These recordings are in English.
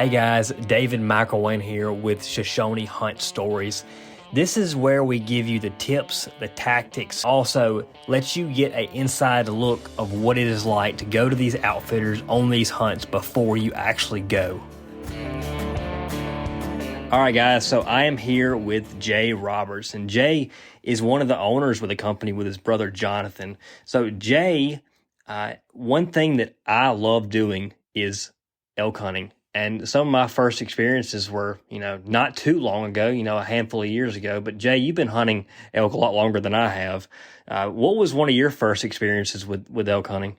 Hey guys, David McElwain here with Shoshone Hunt Stories. This is where we give you the tips, the tactics, also lets you get an inside look of what it is like to go to these outfitters on these hunts before you actually go. All right, guys, so I am here with Jay Roberts, and Jay is one of the owners with the company with his brother Jonathan. So Jay, one thing that I love doing is elk hunting. And some of my first experiences were, not too long ago, a handful of years ago. But Jay, you've been hunting elk a lot longer than I have. What was one of your first experiences with elk hunting?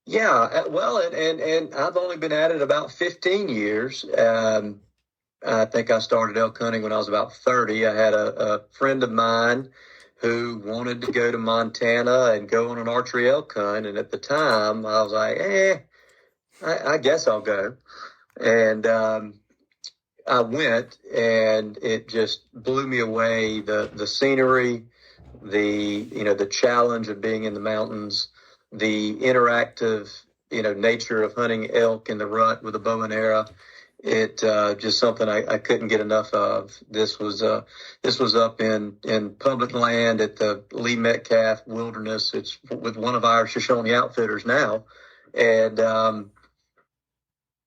Yeah, well, and I've only been at it about 15 years. I think I started elk hunting when I was about 30. I had a friend of mine who wanted to go to Montana and go on an archery elk hunt. And at the time, I was like, I guess I'll go. And I went, and it just blew me away. The scenery, the challenge of being in the mountains, the interactive, nature of hunting elk in the rut with a bow and arrow. It just something I couldn't get enough of. This was up in public land at the Lee Metcalf Wilderness. It's with one of our Shoshone outfitters now, and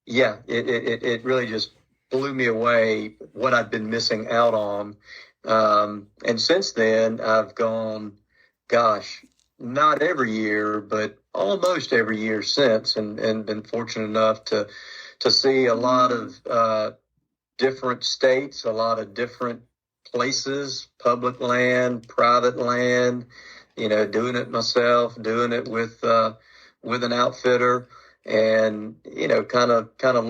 it really just blew me away what I'd been missing out on. And since then, I've gone, gosh, not every year, but almost every year since, and been fortunate enough to see a lot of different states, a lot of different places, public land, private land, doing it myself, doing it with an outfitter, and kind of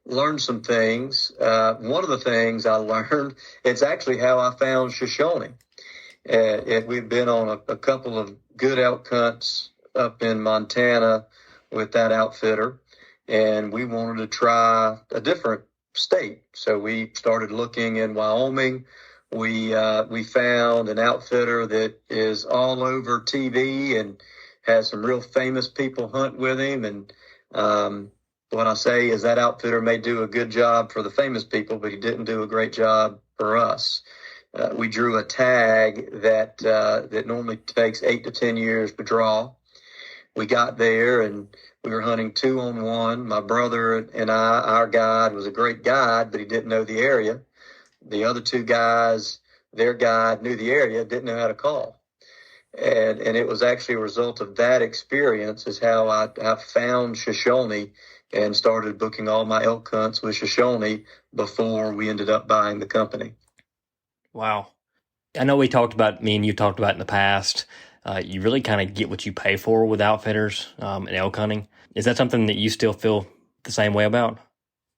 learn some things. One of the things I learned, it's actually how I found Shoshone. We've been on a couple of good elk hunts up in Montana with that outfitter, and we wanted to try a different state. So we started looking in Wyoming. We found an outfitter that is all over TV and has some real famous people hunt with him. And what I say is that outfitter may do a good job for the famous people, but he didn't do a great job for us. We drew a tag that normally takes 8 to 10 years to draw. We got there and we were hunting 2-on-1. My brother and our guide was a great guide, but he didn't know the area. The other two guys, their guide knew the area, didn't know how to call. And it was actually a result of that experience is how I found Shoshone and started booking all my elk hunts with Shoshone before we ended up buying the company. Wow. I know me and you talked about in the past, you really kind of get what you pay for with outfitters and elk hunting. Is that something that you still feel the same way about?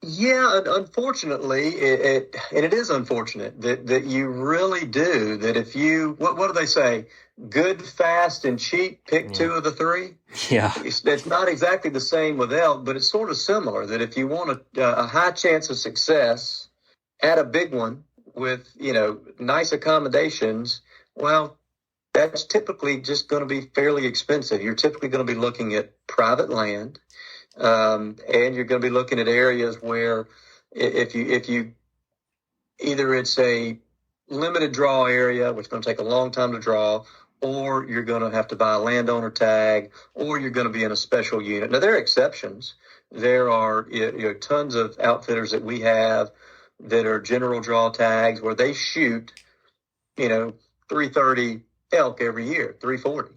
Yeah, unfortunately, it is unfortunate that you really do. That if you, what do they say? Good, fast, and cheap, pick two of the three. Yeah. It's not exactly the same with elk, but it's sort of similar. That if you want a high chance of success at a big one with, nice accommodations, well, that's typically just going to be fairly expensive. You're typically going to be looking at private land. And you're going to be looking at areas where if you either it's a limited draw area, which is going to take a long time to draw, or you're going to have to buy a landowner tag, or you're going to be in a special unit. Now, there are exceptions. There are tons of outfitters that we have that are general draw tags where they shoot, 330 elk every year, 340.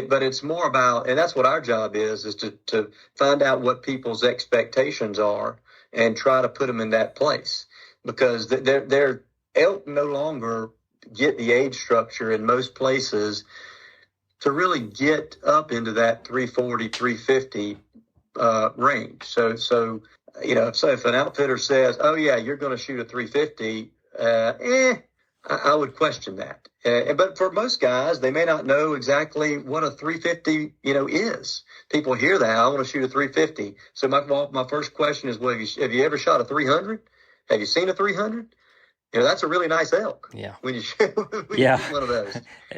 But it's more about, and that's what our job is to find out what people's expectations are and try to put them in that place, because their elk no longer get the age structure in most places to really get up into that 340, 350 range. So if an outfitter says, "Oh yeah, you're going to shoot a 350," I would question that. But for most guys, they may not know exactly what a 350, is. People hear that, I want to shoot a 350. So my first question is, well, have you ever shot a 300? Have you seen a 300? that's a really nice elk Yeah. when you shoot, Yeah. one of those.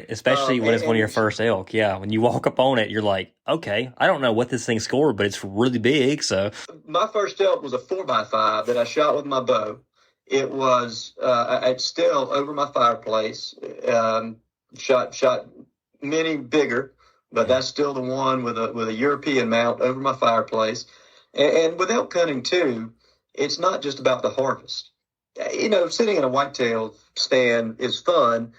Especially when it's one of your And first elk. Yeah. When you walk up on it, you're like, okay, I don't know what this thing scored, but it's really big. So, my first elk was a 4x5 that I shot with my bow. It was it's still over my fireplace. Shot many bigger, but that's still the one with a European mount over my fireplace. And with elk hunting too, it's not just about the harvest. Sitting in a whitetail stand is fun,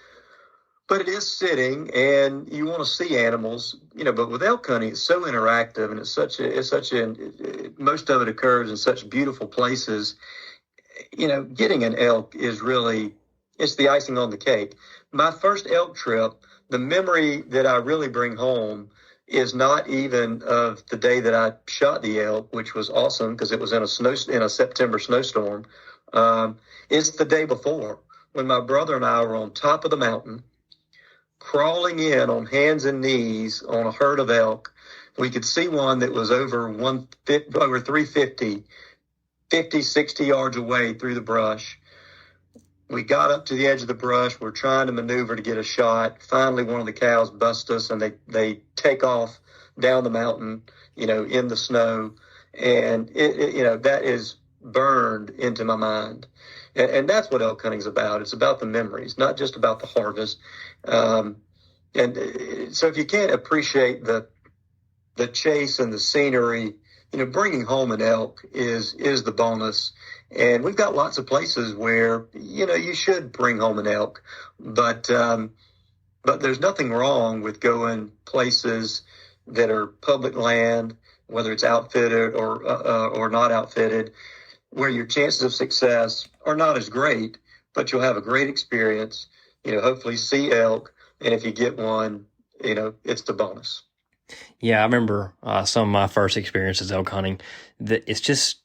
but it is sitting, and you want to see animals. But with elk hunting, it's so interactive, and most of it occurs in such beautiful places. Getting an elk is really, it's the icing on the cake. My first elk trip, the memory that I really bring home is not even of the day that I shot the elk, which was awesome because it was in a September snowstorm. It's the day before when my brother and I were on top of the mountain, crawling in on hands and knees on a herd of elk. We could see one that was over 350, 50, 60 yards away through the brush. We got up to the edge of the brush. We're trying to maneuver to get a shot. Finally, one of the cows busts us, and they take off down the mountain, in the snow. And that is burned into my mind. And that's what elk hunting is about. It's about the memories, not just about the harvest. And so if you can't appreciate the chase and the scenery, bringing home an elk is the bonus. And we've got lots of places where, you should bring home an elk, but there's nothing wrong with going places that are public land, whether it's outfitted or not outfitted, where your chances of success are not as great, but you'll have a great experience, hopefully see elk. And if you get one, it's the bonus. yeah, I remember some of my first experiences elk hunting. That it's just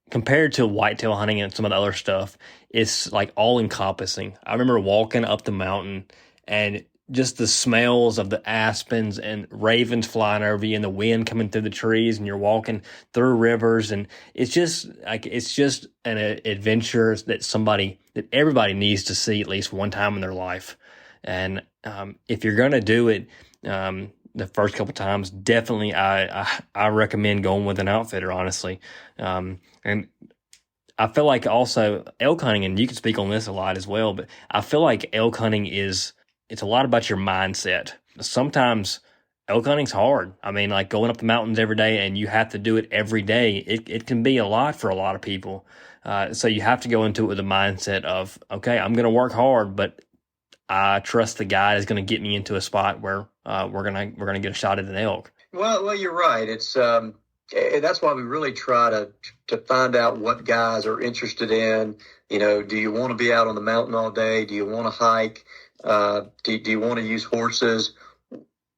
compared to whitetail hunting and some of the other stuff, it's like all encompassing. I remember walking up the mountain and just the smells of the aspens and ravens flying over you and the wind coming through the trees, and you're walking through rivers, and it's just an adventure that everybody needs to see at least one time in their life. And if you're gonna do it, the first couple times, definitely I recommend going with an outfitter, honestly. And I feel like also elk hunting, and you can speak on this a lot as well, but I feel like elk hunting it's a lot about your mindset. Sometimes elk hunting's hard. I mean, like going up the mountains every day and you have to do it every day. It can be a lot for a lot of people. So you have to go into it with a mindset of, okay, I'm going to work hard, but I trust the guide is going to get me into a spot where we're gonna get a shot at an elk. Well, you're right. It's that's why we really try to find out what guys are interested in. Do you want to be out on the mountain all day? Do you want to hike? Do you want to use horses?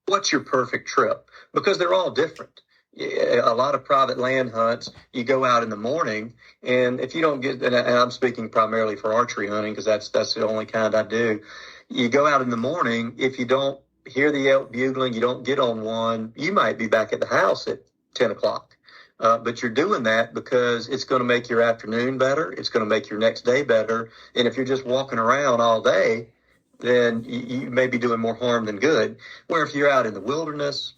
What's your perfect trip? Because they're all different. A lot of private land hunts, you go out in the morning, and if you don't get, and I'm speaking primarily for archery hunting because that's the only kind I do. You go out in the morning, if you don't hear the elk bugling, you don't get on one, you might be back at the house at 10 o'clock. But you're doing that because it's going to make your afternoon better. It's going to make your next day better. And if you're just walking around all day, then you may be doing more harm than good. Where if you're out in the wilderness,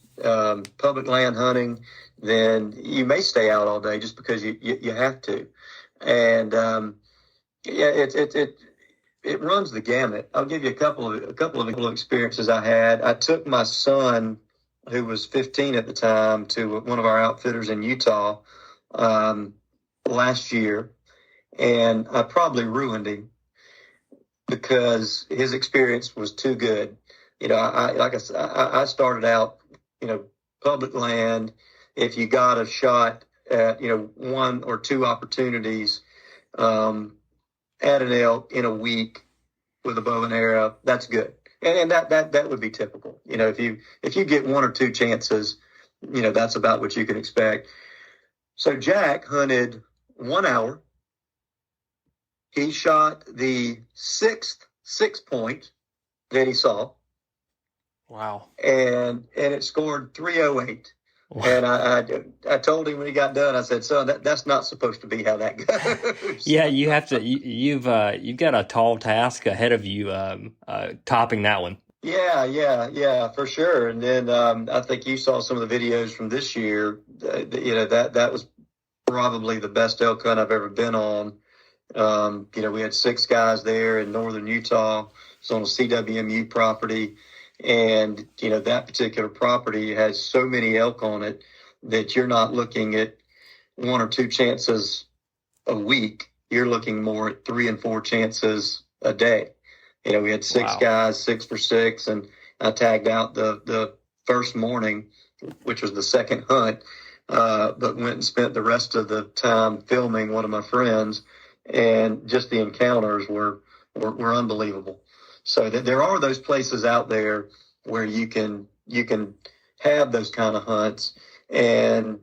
public land hunting, then you may stay out all day just because you have to. And it runs the gamut. I'll give you a couple of experiences I had. I took my son, who was 15 at the time, to one of our outfitters in Utah last year, and I probably ruined him because his experience was too good. I started out, public land. If you got a shot at, one or two opportunities at an elk in a week with a bow and arrow, that's good. And that would be typical. If you get one or two chances, that's about what you can expect. So Jack hunted 1 hour. He shot the sixth 6-point that he saw. Wow. And it scored 308. And I told him when he got done, I said, son, that's not supposed to be how that goes. Yeah, you have to. You've got a tall task ahead of you, topping that one. Yeah, for sure. And then I think you saw some of the videos from this year. That was probably the best elk hunt I've ever been on. We had 6 guys there in northern Utah. It's on a CWMU property. And, that particular property has so many elk on it that you're not looking at 1 or 2 chances a week. You're looking more at 3 and 4 chances a day. We had 6 guys, 6 for 6, and I tagged out the first morning, which was the second hunt, but went and spent the rest of the time filming one of my friends, and just the encounters were unbelievable. So there are those places out there where you can have those kind of hunts, and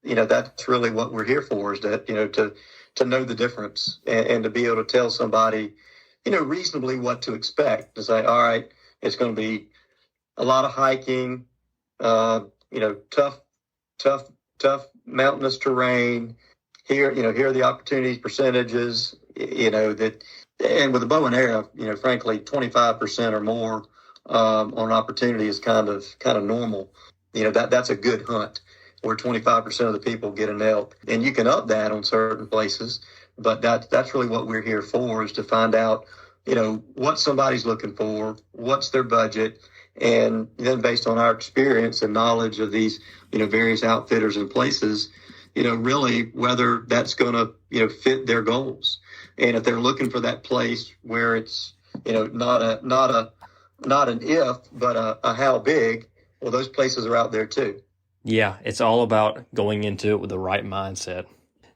that's really what we're here for, is that to know the difference and to be able to tell somebody reasonably what to expect. To say, all right, it's going to be a lot of hiking, tough mountainous terrain. Here are the opportunities, percentages, and with a bow and arrow, frankly, 25% or more on opportunity is kind of normal. That's a good hunt where 25% of the people get an elk, and you can up that on certain places. But that's really what we're here for, is to find out, what somebody's looking for, what's their budget, and then based on our experience and knowledge of these, various outfitters and places, really whether that's going to, fit their goals. And if they're looking for that place where it's, not an if, but a how big, well, those places are out there too. Yeah, it's all about going into it with the right mindset.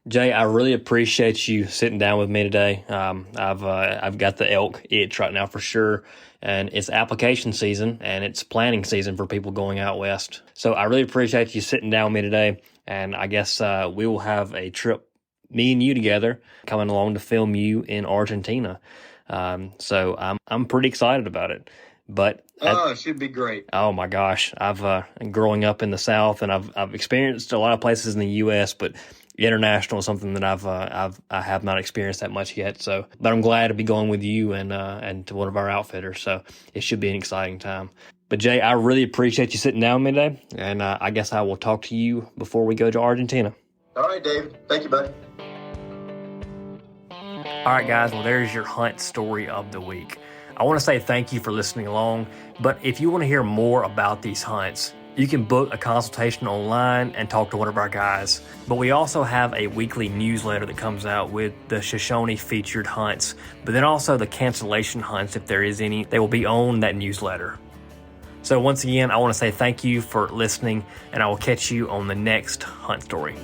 Jay, I really appreciate you sitting down with me today. I've got the elk itch right now for sure, and it's application season and it's planning season for people going out west. So I really appreciate you sitting down with me today, and I guess we will have a trip, me and you together, coming along to film you in Argentina. So I'm pretty excited about it. But it should be great. Oh my gosh, I've growing up in the South, and I've experienced a lot of places in the U.S., but international is something that I have not experienced that much yet. So, but I'm glad to be going with you and to one of our outfitters. So it should be an exciting time. But Jay, I really appreciate you sitting down with me today, and I guess I will talk to you before we go to Argentina. All right, David. Thank you, buddy. All right, guys. Well, there's your hunt story of the week. I want to say thank you for listening along, but if you want to hear more about these hunts, you can book a consultation online and talk to one of our guys. But we also have a weekly newsletter that comes out with the Shoshone featured hunts, but then also the cancellation hunts, if there is any. They will be on that newsletter. So once again, I want to say thank you for listening, and I will catch you on the next hunt story.